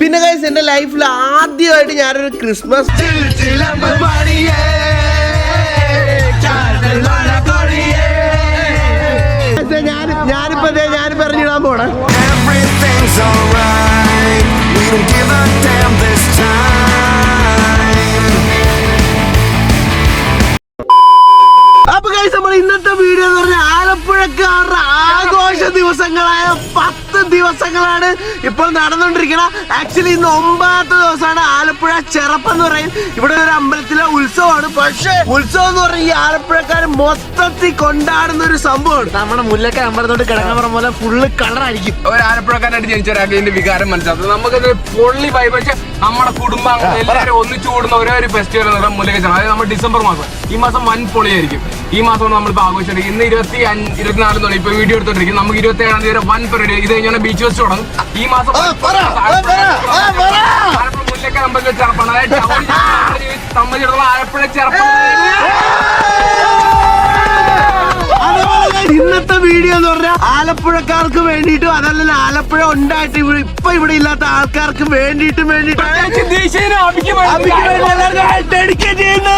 പിന്നെ ഗൈസ് എന്റെ ലൈഫിൽ ആദ്യമായിട്ട് ഞാനൊരു ക്രിസ്മസ് ഞാനിപ്പോ എറിഞ്ഞിടാൻ പോണേ. അപ്പൊ ഗൈസ് നമ്മൾ ഇന്നത്തെ വീഡിയോ എന്ന് പറഞ്ഞാൽ ആലപ്പുഴക്കാരുടെ ആഘോഷ ദിവസങ്ങളായ 10 ദിവസങ്ങളാണ് ഇപ്പോൾ നടന്നുകൊണ്ടിരിക്കുന്നത്. ആക്ച്വലി ഇന്ന് 9ാമത്തെ ദിവസമാണ്. ആലപ്പുഴ ചെറപ്പ് എന്ന് പറയും. ഇവിടെ ഒരു അമ്പലത്തിലെ ഉത്സവമാണ്. പക്ഷേ ഉത്സവം എന്ന് പറഞ്ഞാൽ ഈ ആലപ്പുഴക്കാർ മൊത്തത്തിൽ കൊണ്ടാടുന്ന ഒരു സംഭവമാണ്. നമ്മുടെ മുല്ലക്ക അമ്പലത്തോട്ട് കിടക്കാൻ പോലെ ഫുള്ള് കളറായിരിക്കും. ഒരു ആലപ്പുഴക്കാരായിട്ട് ജനിച്ച ഒരാൾക്ക് വികാരം മനസ്സിലാക്കുന്നത്. നമുക്കത് പൊള്ളി വൈബ്. പക്ഷെ നമ്മുടെ കുടുംബാംഗങ്ങൾ എല്ലാവരും ഒന്നിച്ചു കൂടുന്ന ഒരു ഫെസ്റ്റിവൽ എന്ന് പറഞ്ഞാൽ മുല്ലക്ക. അതായത് നമ്മൾ ഡിസംബർ മാസം, ഈ മാസം വൻ പൊളിയായിരിക്കും. ഈ മാസമാണ് നമ്മളിപ്പോൾ ആഘോഷിച്ചത്. ഇന്ന് 24 തോന്നി ഇപ്പൊ വീഡിയോ എടുത്തോണ്ടിരിക്കും. നമുക്ക് 27-ാം തീയതി വരെ വൻ പരിപാടി. ഇത് കഴിഞ്ഞാൽ ബീച്ച് വെച്ച് തുടങ്ങും. ഈ മാസം മുല്ലക്ക അമ്പലത്തിലെ ചെറുപ്പാണ്. അതായത് സംബന്ധിച്ചിടത്തോളം ആലപ്പുഴ ചെറുപ്പാണ്. ഇന്നത്തെ വീഡിയോ എന്ന് പറഞ്ഞാൽ ആലപ്പുഴക്കാർക്ക് വേണ്ടിയിട്ടും അതല്ല ആലപ്പുഴ ഉണ്ടായിട്ട് ഇപ്പൊ ഇവിടെ ഇല്ലാത്ത ആൾക്കാർക്ക് വേണ്ടിയിട്ടും ഡെഡിക്കേറ്റ് ചെയ്യുന്നു.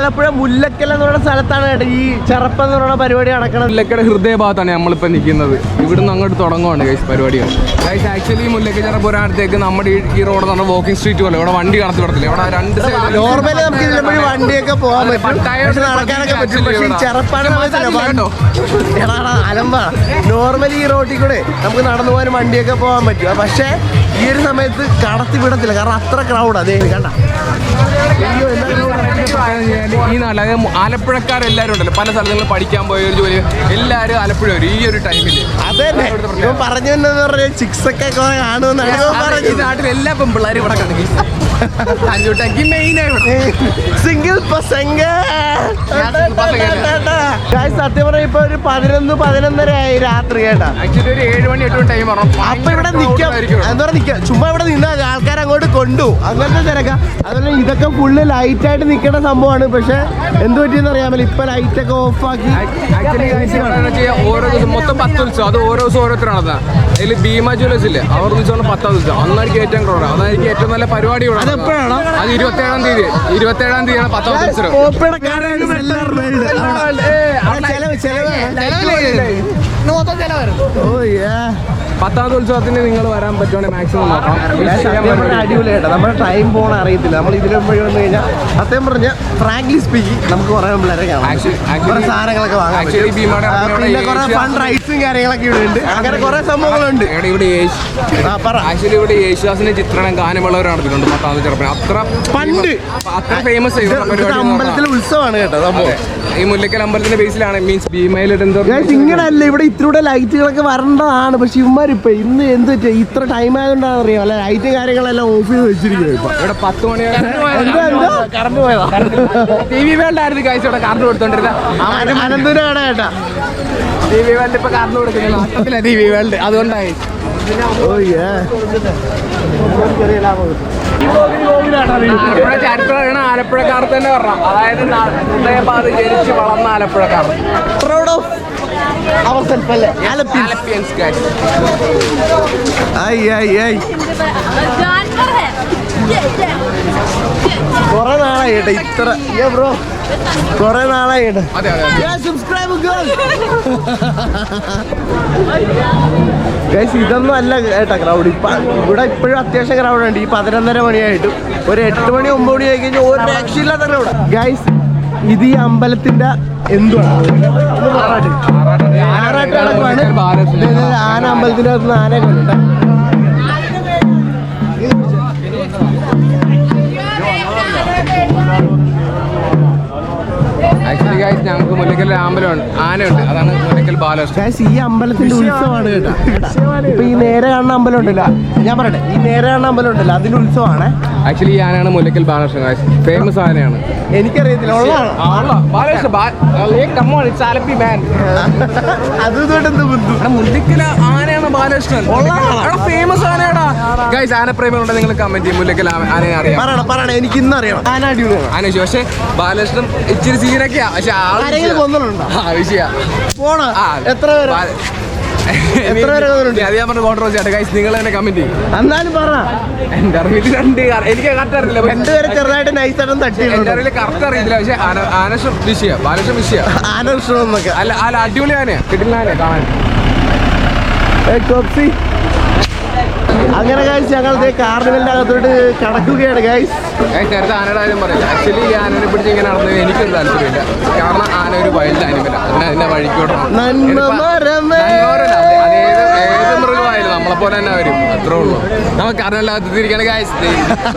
ആലപ്പുഴ മുല്ലക്കൽ എന്ന് പറയുന്ന സ്ഥലത്താണ് കേട്ടോ ഈ ചെറുപ്പം എന്ന് പറയുന്ന പരിപാടി നടക്കണം. മുല്ലക്കയുടെ ഹൃദയഭാഗത്താണ് നമ്മളിപ്പോ നിൽക്കുന്നത്. ഇവിടുന്ന് അങ്ങോട്ട് തുടങ്ങുവാണ് ഗൈസ് പരിപാടികൾ. ഗൈസ് ആക്ച്വലി മുല്ലക്ക ചെറുപ്പുരാനത്തേക്ക് നമ്മുടെ ഈ റോഡ് എന്ന് പറഞ്ഞാൽ വാക്കിംഗ് സ്ട്രീറ്റ് പോലെ ഇവിടെ വണ്ടി കടത്തി വിടത്തില്ല. ഇവിടെ 2 സൈഡ് നോർമലി നമുക്ക് ഇതിലൂടെ വണ്ടിയൊക്കെ പോകാൻ പറ്റും, നടക്കാനൊക്കെ പറ്റും. പക്ഷേ ഈ ചെറുപ്പാണ് അലമ്പാണ്. നോർമലി ഈ റോഡിൽ കൂടെ നമുക്ക് നടന്നു പോകാൻ വണ്ടിയൊക്കെ പോകാൻ പറ്റും. പക്ഷേ ഈ ഒരു സമയത്ത് കടത്തി വിടത്തില്ല, കാരണം അത്ര ക്രൗഡ്. അതേ കണ്ട ഈ നാട്ടിൽ അതായത് ആലപ്പുഴക്കാരെല്ലാവരും ഉണ്ടല്ലോ, പല സ്ഥലങ്ങളിൽ പഠിക്കാൻ പോയ ഒരു ജോലി എല്ലാവരും ആലപ്പുഴ വരും ഈ ഒരു ടൈമിൽ. അതന്നെ പറഞ്ഞു പറഞ്ഞ ചിക്സ് ഒക്കെ കാണുമെന്നാണ് ഈ നാട്ടിൽ എല്ലാ പെൺപിള്ളേരും ഇവിടെ കണ്ടു. സിംഗിൾ സത്യം പറഞ്ഞ ഇപ്പൊ ഒരു 11-11:30 ആയി രാത്രി കേട്ടാ. ആക്ച്വലി ഒരു 7 മണി 8 മണി ടൈം പറഞ്ഞു. അപ്പൊ ഇവിടെ നിൽക്കാം, എന്താ പറയാ നിൽക്കാം, ചുമ്മാ ഇവിടെ നിന്നാൽ ആൾക്കാർ അങ്ങോട്ട് കൊണ്ടുപോകും. അങ്ങനത്തെ തിരക്കാം. അതുപോലെ ഇതൊക്കെ ഫുള്ള് ലൈറ്റ് ആയിട്ട് നിൽക്കുന്ന സംഭവമാണ്. പക്ഷെ എന്ത് പറ്റിയെന്ന് അറിയാമല്ലോ, ഇപ്പൊ ലൈറ്റ് ഒക്കെ ഓഫ് ആക്കി. ഓരോ ദിവസം മൊത്തം 10 ഉത്സവം. അത് ഓരോ ദിവസം ഓരോരുത്തർ നടത്താം. അതിൽ ഭീമ ജ്വല്ലേഴ്സ് ഇല്ലേ, അവർ ഉത്സവം 10ാം ദിവസം. അന്നായിരിക്കും ഏറ്റവും ക്രൗഡ്. അതായിരിക്കും ഏറ്റവും നല്ല പരിപാടി. അത് എപ്പോഴാണോ? അത് 27-ാം തീയതിയാണ് 10ാം ഉത്സവം. 10ാമത്തെ ഉത്സവത്തിന് നിങ്ങൾ വരാൻ പറ്റുവാണെങ്കിൽ മാക്സിമം നോക്കാം. അടിപൊളി കേട്ടോ. നമ്മുടെ ടൈം പോകണ അറിയത്തില്ല. നമ്മൾ ഇതിലെപ്പോഴും വന്നു കഴിഞ്ഞാൽ സത്യം പറഞ്ഞ ഫ്രാങ്ക്ലി സ്പീക്കിംഗ് നമുക്ക് കുറെ പിള്ളേരെ കുറെ സാധനങ്ങളൊക്കെ വാങ്ങാൻ പറ്റും. പിന്നെ കുറെ ഫൺ റൈഡ്സും കാര്യങ്ങളൊക്കെ ഇവിടെ ഉണ്ട്. അങ്ങനെ കുറെ സംഭവങ്ങളുണ്ട്. ആക്ച്വലി ഇവിടെ യേശുദാസിന്റെ ചിത്രണം ഗാനമുള്ളവർ നടത്തിയിട്ടുണ്ട് 10ാമത്തെ ചെറുപ്പം. അത്ര ഫേമസ് അമ്പലത്തിലെ ഉത്സവമാണ് കേട്ടോ സംഭവം. ഈ മുല്ലക്കൽ അമ്പലത്തിന്റെ ബേസിലാണ്. മീൻസ് ഭീമയിലിട്ട് ഇങ്ങനല്ല, ഇവിടെ ഇത്തിലൂടെ ലൈറ്റുകളൊക്കെ വരേണ്ടതാണ്. പക്ഷെ ഇവന്മാരിപ്പോ ഇന്ന് എന്ത് ഇത്ര ടൈം ആയതുകൊണ്ടാണ് അറിയാം, അല്ല ലൈറ്റും കാര്യങ്ങളെല്ലാം ഓഫ് ചെയ്ത് വെച്ചിരിക്കുന്നത്. ഇപ്പൊ ഇവിടെ 10 മണി കറണ്ട് പോയതാ. TV വേൾഡ് ആയിരുന്നു കാഴ്ച ഇവിടെ കറണ്ട് കൊടുത്തോണ്ടിരുന്നത്. അനന്തനാണ് കേട്ടാ. TV വേൾഡ് ഇപ്പൊ കറണ്ട് കൊടുക്കുന്നില്ല. TV വേൾഡ് അതുകൊണ്ടായി. ചരിത്രമാണ് ആലപ്പുഴക്കാർ തന്നെ പറഞ്ഞ. അതായത് ഹൃദയപാത ജനിച്ച് വളർന്ന ആലപ്പുഴക്കാർ. പ്രൗഡ് ഓഫ് ourselves അല്ലേ ആലപ്പിയൻസ് ഗൈസ്. കൊറേ നാളായി കേട്ടോ ഇത്ര. ബ്രോ കൊറേ നാളായി കേട്ടോ. ഇതൊന്നും അല്ല കേട്ടാ ക്രൗഡ്. ഇവിടെ ഇപ്പോഴും അത്യാവശ്യം ക്രൗഡ് ഉണ്ട്. ഈ 11:30 മണിയായിട്ടും ഒരു 8 മണി 9 മണി ആയി കഴിഞ്ഞാൽ ഒരു രക്ഷയില്ലാത്ത ക്രൗഡ്. ഗൈസ് ഇത് ഈ അമ്പലത്തിന്റെ എന്തുവാണ് ആറാട്ട് നടക്കുവാണ്. ആന അമ്പലത്തിന്റെ അകത്ത് ആന കണ്ടിട്ട് ആക്ച്വലി ഗൈസ് ഞങ്ങൾക്ക് മുല്ലക്കൽ അമ്പലമുണ്ട്, ആനയുണ്ട്, അതാണ് മുല്ലക്കൽ ബാലകൃഷ്ണൻ. ഈ അമ്പലത്തിന്റെ ഉത്സവമാണ് കേട്ടോ. ഇപ്പൊ ഈ നേരെ കാണുന്ന അമ്പലം ഉണ്ടല്ലോ, ഞാൻ പറയട്ടെ, ഈ നേരെ കാണുന്ന അമ്പലം ഉണ്ടല്ലോ അതിന്റെ ഉത്സവമാണ്. ആക്ച്വലി ഈ ആനയാണ് മുല്ലക്കൽ ബാലകൃഷ്ണൻ ഗൈസ്, ഫേമസ് ആനയാണ്. എനിക്കറിയത്തില്ല, ഉള്ളതാണ് അതുകൊണ്ട് മുല്ലക്കൽ ആനയാണ് ബാലകൃഷ്ണൻ, ഫേമസ് ആനയാടാ ഗൈസ്. ആനപ്രേമികളുണ്ട്, നിങ്ങൾ കമന്റ് ചെയ്യും മുല്ലക്കൽ ആനയെ അറിയാം. പറയണം, എനിക്ക് ഇന്ന് അറിയണം. ആന അടിപൊളിയാണ്. ആന പക്ഷെ ബാലകൃഷ്ണൻ ഇച്ചിരി സീനൊക്കെയാ, പക്ഷെ ആവശ്യ പോണ എത്ര പേര് അത് ഞാൻ പറഞ്ഞ കോൺട്രോവേഴ്സി ആണ് ഗൈസ്. നിങ്ങൾ തന്നെ കമന്റ് ചെയ്യും. എന്നാലും പറ, എന്റെ അറിവിൽ രണ്ട്, എനിക്ക് കറക്റ്റ് അറിയില്ല, രണ്ടുപേരെ ചെറുതായിട്ട് നൈസായിട്ടും തട്ടി. എന്റെ അറിവിൽ കറക്റ്റ് അറിയില്ല, പക്ഷെ ആനഷം വിഷയ ബാലകൃഷ്ണൻ വിഷയ ആനകൃഷ്ണം എന്നൊക്കെ അല്ല അല്ല അടിപൊളി ആനയാ, കിട്ടില്ല ആനയാ കാണാൻ. അങ്ങനെ ഗൈസ് ഞങ്ങൾ കാർണിവലിന്റെ അകത്തോട്ട് കടക്കുകയാണ് ഗൈസ്. നേരത്തെ ആനയുടെ കാര്യം പറയില്ല. ആക്ച്വലി ഈ ആനനെ പിടിച്ച് ഇങ്ങനെ നടന്നത് എനിക്കൊരു താല്പര്യമില്ല, കാരണം ആന ഒരു വൈൽഡ് ആനിമല, അതിന്റെ വഴിക്കോട്ടണം. ഏത് മൃഗമായാലും നമ്മളെ പോലെ തന്നെ വരും, അത്രേ ഉള്ളൂ. നമുക്ക് അറിയില്ലാത്ത തിരിക്കണം ഗൈസ്.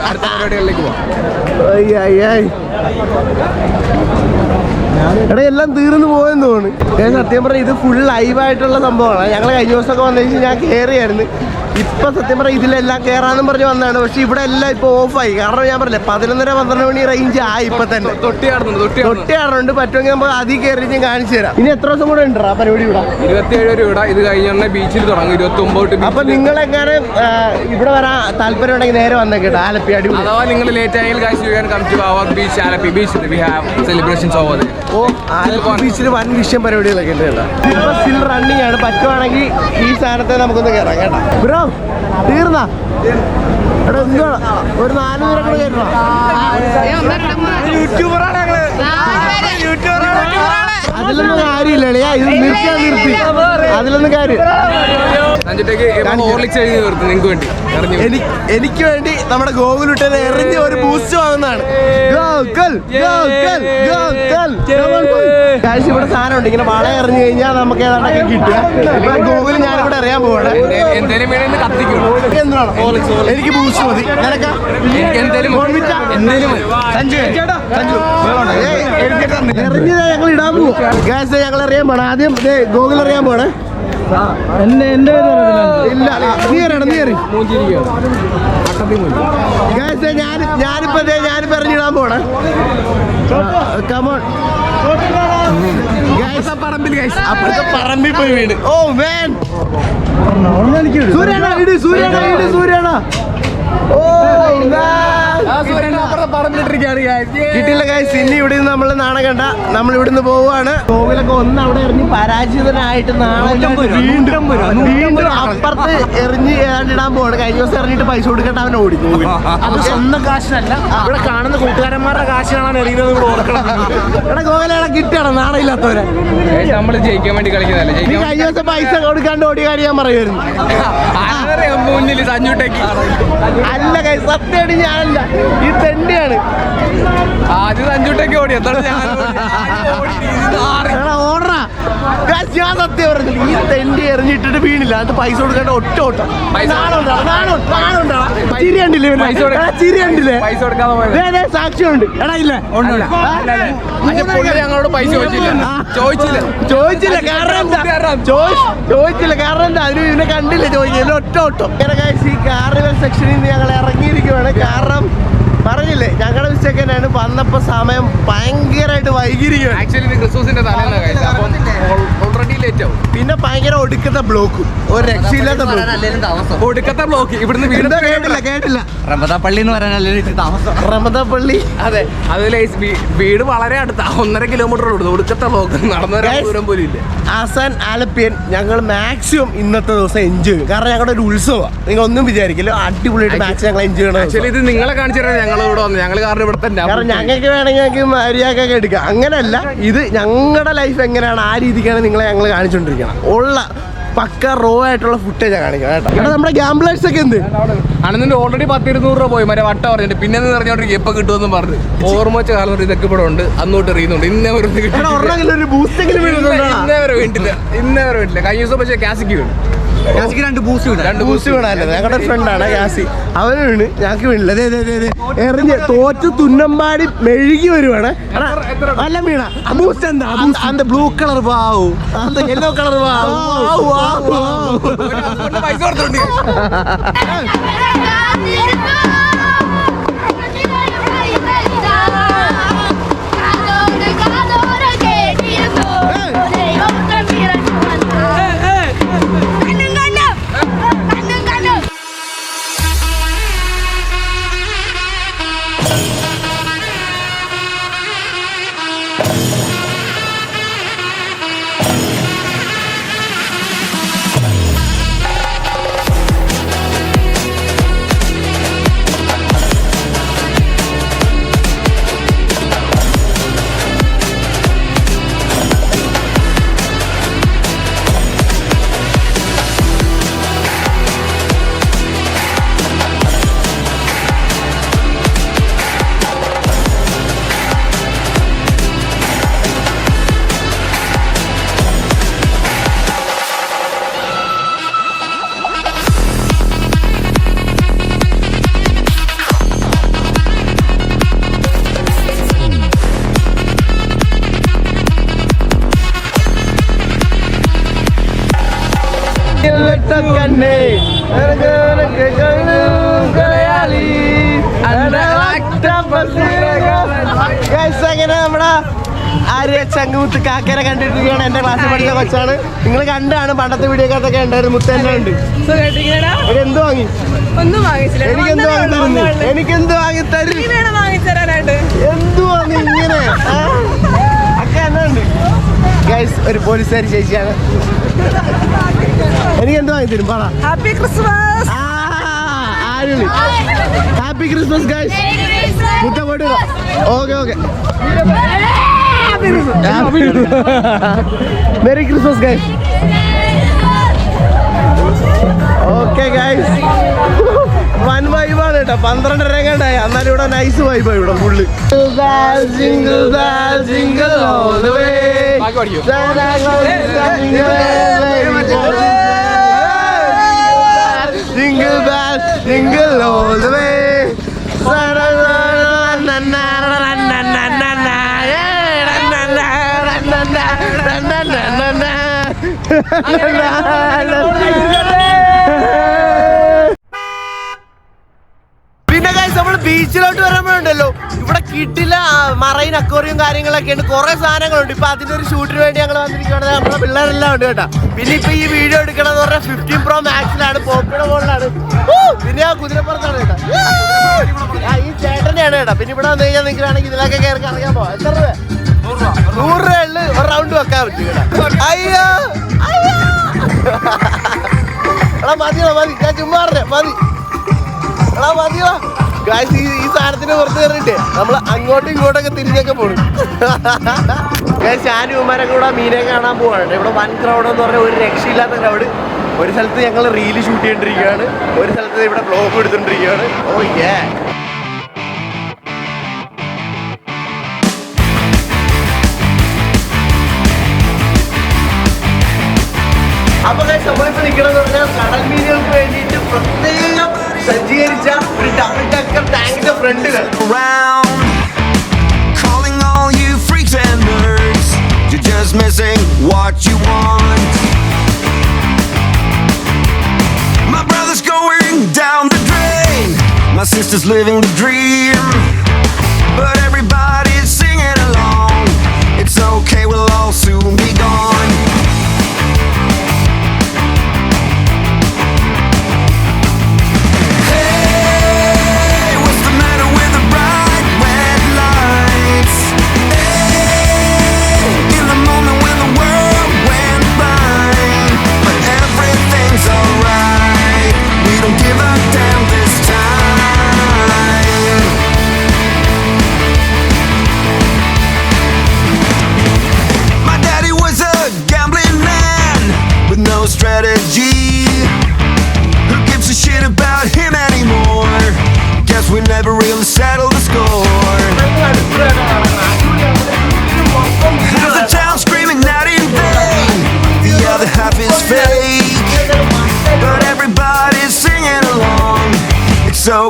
അടുത്ത പരിപാടികളിലേക്ക് പോവാം. എടാ എല്ലാം തീർന്നു പോയെന്ന് തോന്നുന്നു. സത്യം പറഞ്ഞാൽ ഇത് ഫുൾ ലൈവായിട്ടുള്ള സംഭവമാണ്. ഞങ്ങൾ കഴിഞ്ഞ ദിവസമൊക്കെ വന്നു ഞാൻ കയറിയായിരുന്നു. ഇപ്പൊ സത്യം പറഞ്ഞാൽ ഇതിലെല്ലാം കയറാന്നും പറഞ്ഞ് വന്നതാണ്, പക്ഷെ ഇവിടെ എല്ലാം ഇപ്പൊ ഓഫായി. കാരണം ഞാൻ പറഞ്ഞില്ലേ 11:30-12 മണി റേഞ്ച് ആയി. ഇപ്പൊ തന്നെ തൊട്ടിയാടുന്നുണ്ട്. പറ്റുമെങ്കിൽ നമുക്ക് അതിൽ കയറി ഞാൻ കാണിച്ചു തരാം. ഇനി എത്ര ദിവസം കൂടെ ഉണ്ടോ ആ പരിപാടി? ഇവിടെ 27 രൂപ. ഇത് കഴിഞ്ഞ ബീച്ചിൽ തുടങ്ങും 29. അപ്പൊ നിങ്ങൾ എങ്ങനെ ഇവിടെ വരാൻ താല്പര്യം ഉണ്ടെങ്കിൽ നേരെ വന്നേക്കട്ടെ ആലപ്പി. അടിപൊളി. അഥവാ നിങ്ങൾ ലേറ്റ് ആയെങ്കിൽ ആലപ്പി ബീച്ചിൽ വൻ വിഷയം പരിപാടികളൊക്കെ ഉണ്ട് കേട്ടോ. ഇപ്പൊ സ്റ്റിൽ റണ്ണിങ് ആണ്. പറ്റുവാണെങ്കിൽ ഈ സാധനത്തെ നമുക്കൊന്ന് കയറാം കേട്ടോ. ബ്രോ തീർന്നാ എടാ എന്തുവാ ഒരു 4 പേരെ കൂടെ കയറ്റണം. അതിലൊന്നും കാര്യമില്ല, ഇത് നിർത്തിയാ നിർത്തി, അതിലൊന്നും കാര്യം. എനിക്ക് വേണ്ടി നമ്മുടെ ഗോകുലുട്ടനെ എറിഞ്ഞ് ഒരു ബൂസ്റ്റ് വാങ്ങുന്നതാണ്. ഇവിടെ സാധനം ഉണ്ട്, ഇങ്ങനെ വള എറിഞ്ഞു കഴിഞ്ഞാൽ നമുക്ക് ഏതാണ്ടൊക്കെ കിട്ടുക. ഗോകുൽ ഞാനിവിടെ അറിയാൻ പോവാണ്. എനിക്ക് ബൂസ്റ്റ് മതി. എറിഞ്ഞത് ഞങ്ങൾ ഇടാൻ പോവും. ഗ്യാസ് ഞങ്ങൾ അറിയാൻ പോണം. ആദ്യം ഗോകുൽ അറിയാൻ പോണേ. എന്റെ ഇല്ല, നീ അറിയണം, നീ അറിയും. ഞാനിപ്പോ എറിഞ്ഞിടാൻ പോണേ. കമോൺ അപ്പുറത്തെ പറമ്പിൽ പോയി വീട്. ഓ മാൻ, സൂര്യാണ ഇട്, സൂര്യാണ ഇട്, സൂര്യാണ. കിട്ടില്ല ഗൈസ്. ഇനി ഇവിടെ നിന്ന് നമ്മൾ നാണം കണ്ട നമ്മൾ ഇവിടുന്ന് പോവാണ്. ഗോകുലൊക്കെ ഒന്ന് അവിടെ എറിഞ്ഞ് പരാജിതനായിട്ട് നാളെ വീണ്ടും അപ്പുറത്ത് എറിഞ്ഞ് ഏതാണ്ടിടാൻ പോവാണ്. കഴിഞ്ഞ ദിവസം എറിഞ്ഞിട്ട് പൈസ കൊടുക്കട്ടെ അവൻ ഓടി. അത് സ്വന്തം കാശിനല്ല, ഇവിടെ കാണുന്ന കൂട്ടുകാരന്മാരുടെ കാശിനാണ് എറിയുന്നത്. എടാ ഗോകുല കിട്ടണം, നാളെ ഇല്ലാത്തവരെ. നമ്മൾ ജയിക്കാൻ വേണ്ടി കളിക്കുന്നതല്ലേ. കഴിഞ്ഞ ദിവസം പൈസ കൊടുക്കാണ്ട് ഓടിയ കാര്യം ഞാൻ പറയുമായിരുന്നു. അല്ല കൈ സത്യമായിട്ട് ഞാനല്ല, ഈ തെണ്ടിയാണ്. ആദ്യം അഞ്ചൂട്ടേക്ക് ഓടി, ഓടറാ. ഞാൻ സത്യം പറഞ്ഞില്ല, ഈ തെണ്ടി എറിഞ്ഞിട്ടിട്ട് വീണില്ല. അത് പൈസ കൊടുക്കേണ്ട ഒറ്റ ഓട്ടം. ചിരി കണ്ടില്ലേ, ചിരി കണ്ടില്ലേ, പൈസ കൊടുക്കാതെ സാക്ഷിയുണ്ട്. എടാ ഇല്ല, ഞങ്ങളോട് പൈസ ചോദിച്ചില്ല. കാരണം എന്താ, അതിന് ഇതിനെ കണ്ടില്ല, ചോദിക്കില്ല, ഒറ്റ ഓട്ടം. ഈ കാർണിവൽ സെക്ഷനിൽ നിന്ന് ഞങ്ങൾ ഇറങ്ങിയിരിക്കുവാണ്. കാരണം പറഞ്ഞില്ലേ, ഞങ്ങളുടെ മിസ്റ്റേക്ക് തന്നെയാണ്. വന്നപ്പോ സമയം ഭയങ്കരമായിട്ട് വൈകിയിരിക്കുകയാണ്. ആക്ച്വലി ക്രിസ്മസിന്റെ തലേന്ന് ഓൾറെഡി ലേറ്റ് ആവും. പിന്നെ ഭയങ്കര ഒടുക്കത്തെ ബ്ലോക്കും, ഒരു രക്ഷയില്ലാത്ത ഒടുക്കത്തെ ബ്ലോക്ക്. ഇവിടുന്ന് വീട് കേട്ടില്ല. റമദാപ്പള്ളി എന്ന് പറയാൻ താമസം. റമദാപ്പള്ളി, അതെ. അതിൽ വീട് വളരെ അടുത്ത 1.5 കിലോമീറ്റർ ഒടുക്കത്തെ ബ്ലോക്ക്. നടന്നു വരാൻ ദൂരം പോലും ഇല്ല. ആസാൻ ആലപ്പിയൻ ഞങ്ങൾ മാക്സിമം ഇന്നത്തെ ദിവസം എൻജോയ് ചെയ്യും. കാരണം ഞങ്ങളുടെ ഒരു ഉത്സവമാണ്. നിങ്ങൾ ഒന്നും വിചാരിക്കില്ല, അടിപൊളിയായിട്ട് മാക്സിമം ഞങ്ങൾ എൻജോയ് ചെയ്യണം. ആക്ച്വലി ഇത് നിങ്ങളെ കാണിച്ചു തരാൻ ഞങ്ങൾ ഇവിടെ വന്നു. ഞങ്ങൾ കാരണം ഇവിടെ തന്നെ, കാരണം ഞങ്ങൾക്ക് വേണമെങ്കിൽ ഞങ്ങൾക്ക് മര്യാദക്കൊക്കെ എടുക്കാം. അങ്ങനെയല്ല, ഇത് ഞങ്ങളുടെ ലൈഫ് എങ്ങനെയാണ് ആ രീതിക്കാണ് നിങ്ങളെ ഞങ്ങൾ കാണിച്ചുകൊണ്ടിരിക്കണം. ഉള്ള പക്ക റോ ആയിട്ടുള്ള ഫുട്ടേജാണ് കാണിക്കണം കേട്ടോ. നമ്മുടെ ഗ്യാംബ്ലേഴ്സ് ഒക്കെ എന്ത് അനന്തിന്റെ ഓൾറെഡി 10-200 രൂപ പോയി മറ്റേ വട്ട പറഞ്ഞിട്ട് പിന്നെ പറഞ്ഞോണ്ടിരിക്കും എപ്പോൾ കിട്ടുമെന്ന് പറഞ്ഞു. ഓർമ്മ വെച്ച കാലം ഒരു ഇതൊക്കെ ഇവിടെ ഉണ്ട്, അന്നോട്ട് എറിയുന്നുണ്ട്. ഇന്നേ വരെ വേണ്ടില്ല. കഴിഞ്ഞ ദിവസം പക്ഷേ കാസിക്ക് വീണു. രണ്ട് ബൂസ്റ്റ് വീണാല്ലേ? ഞങ്ങളുടെ ഫ്രണ്ടാണ് കാസി, അവന് വീണ്, ഞങ്ങൾക്ക് വീണില്ല. എറിഞ്ഞ് തോറ്റ് തുന്നമ്പാടി മെഴുകി വരുവാണ്. അല്ല വീണ ബൂസ്റ്റ് എന്താ? அந்த ബ്ലൂ കളർ വാവു, அந்த യെല്ലോ കളർ വാവു. പൈസ കൊടുത്തോണ്ട് അങ്ങനെ നമ്മുടെ ആര്യ ചങ്ങുമുത്ത് കാക്കരെ കണ്ടിട്ടിരിക്കുകയാണ്. എന്റെ ക്ലാസ്സിൽ പഠിച്ച കൊച്ചാണ്. നിങ്ങൾ കണ്ടാണ് പണ്ടത്തെ വീഡിയോക്കകത്തൊക്കെ ഉണ്ടായിരുന്നു. മുത്തന്നെ ഉണ്ട്. എന്ത് വാങ്ങി? എനിക്കെന്ത് വാങ്ങി തരും? എന്തു വാങ്ങി ഇങ്ങനെ ഒക്കെ എന്നാ ഉണ്ട് ഗൈസ്? ഒരു പോലീസുകാരി ചേച്ചിയാണ്. എനിക്ക് എന്ത് വാങ്ങി തരും? പറ. Happy Christmas. Happy Christmas guys. മുത്ത പോയിട്ട് okay okay. Merry Christmas guys. Okay guys, വൻ വൈബാണ് കേട്ടോ. 12:30 കണ്ടായി, എന്നാലും ഇവിടെ നൈസ് വൈബാണ് ഇവിടെ full. Jingle bells, jingle all the way. പിന്നെ ഗൈസ് നമ്മൾ ബീച്ചിലോട്ട് വരുമ്പോഴുണ്ടല്ലോ, ഇവിടെ കിട്ടില്ല മറൈൻ അക്വേറിയം കാര്യങ്ങളൊക്കെ ഉണ്ട്, കുറെ സാധനങ്ങളുണ്ട്. ഇപ്പൊ അതിന്റെ ഒരു ഷൂട്ടിന് വേണ്ടി ഞങ്ങൾ വന്നിരിക്കുകയാണ്. നമ്മളെ പിള്ളേരെല്ലാം ഉണ്ട് കേട്ടോ. പിന്നെ ഇപ്പൊ ഈ വീഡിയോ എടുക്കണമെന്ന് പറഞ്ഞാൽ 15 Pro Maxലാണ്, പോപ്പിയുടെ ഫോണിലാണ്. പിന്നെ ആ കുതിരപ്പുറത്താണ് കേട്ടോ. ഈ ചേട്ടനെയാണ് കേട്ടോ. പിന്നെ ഇവിടെ വന്നു കഴിഞ്ഞാൽ നിങ്ങൾക്ക് വേണമെങ്കിൽ ഇതിലൊക്കെ കയറി അറിയാൻ പോവാം. എത്ര രൂപ? 100 രൂപയിൽ ഒരു റൗണ്ട് വെക്കാൻ പറ്റും കേട്ടോ. അയ്യോ എടാ മതിയോ മതി, ഞാൻ ചുമ്മാ മതി എടാ മതിയോ ഗായ്സ്. ഈ സാധനത്തിന് പുറത്ത് കയറിയിട്ട് നമ്മൾ അങ്ങോട്ടും ഇങ്ങോട്ടൊക്കെ തിരിഞ്ഞൊക്കെ പോണു ഗായ്സ്. ഞാനും ഉമ്മാരൊക്കെ കൂടെ മീനെ കാണാൻ പോവാണ്. ഇവിടെ വൻ ക്രൗഡ് എന്ന് പറഞ്ഞാൽ ഒരു രക്ഷയില്ലാത്ത ക്രൗഡ്. ഒരു സ്ഥലത്ത് ഞങ്ങൾ റീല് ഷൂട്ട് ചെയ്തോണ്ടിരിക്കുകയാണ്, ഒരു സ്ഥലത്ത് ഇവിടെ ബ്ലോഗ് എടുത്തോണ്ടിരിക്കുകയാണ്. ഓ യേ. അപ്പൊ നമ്മളിപ്പോ നിൽക്കണമെന്ന് പറഞ്ഞാൽ കടൽ മീനുകൾക്ക് വേണ്ടിയിട്ട് പ്രത്യേകം സജ്ജീകരിച്ച ഒരു ഡബിൾ ഡക്കർ ടാങ്കിന്റെ ഫ്രണ്ടുകൾ. You're just missing what you want. My brother's going down the drain. My sister's living the dream. But everybody's singing along. It's okay, we'll all soon be gone.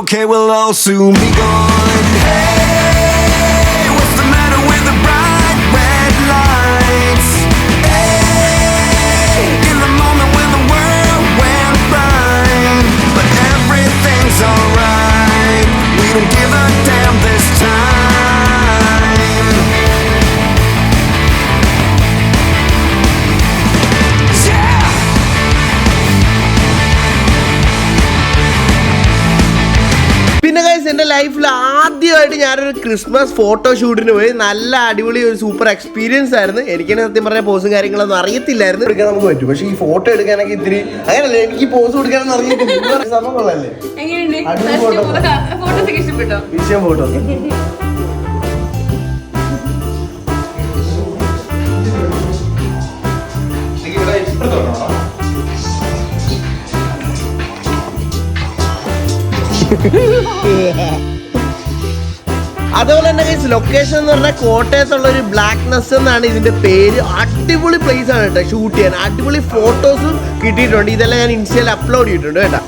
okay, we'll all soon be gone. Hey, what's the matter with the bright red lights? Hey, in the moment when the world went blind, but everything's alright. We don't give a damn this time. Yeah. പിന്നെ guys എൻ്റെ ലൈഫിൽ ആദ്യമായിട്ട് ഞാനൊരു Christmas photo ഷൂട്ടിന് പോയി. നല്ല അടിപൊളി ഒരു സൂപ്പർ എക്സ്പീരിയൻസ് ആയിരുന്നു. എനിക്ക് സത്യം പറഞ്ഞ പോസും കാര്യങ്ങളൊന്നും അറിയത്തില്ലായിരുന്നു. എടുക്കാൻ നമുക്ക് പറ്റും, പക്ഷേ ഈ ഫോട്ടോ എടുക്കാനൊക്കെ ഇത്തിരി അങ്ങനല്ലേ, എനിക്ക് പോസ് കൊടുക്കാനൊന്നും അറിയത്തില്ല. സംഭവം കൊള്ളാല്ലേ, വിഷയം ഫോട്ടോ. അതുപോലെ തന്നെ ഗൈസ് ലൊക്കേഷൻ എന്ന് പറഞ്ഞാൽ കോട്ടയത്തുള്ള ഒരു ബ്ലാക്ക്നെസ് എന്നാണ് ഇതിന്റെ പേര്. അടിപൊളി പ്ലേസ് ആണ് കേട്ടോ ഷൂട്ട് ചെയ്യാൻ. അടിപൊളി ഫോട്ടോസും കിട്ടിയിട്ടുണ്ട്. ഇതെല്ലാം ഞാൻ ഇൻസ്റ്റയിൽ അപ്ലോഡ് ചെയ്തിട്ടുണ്ട് കേട്ടോ.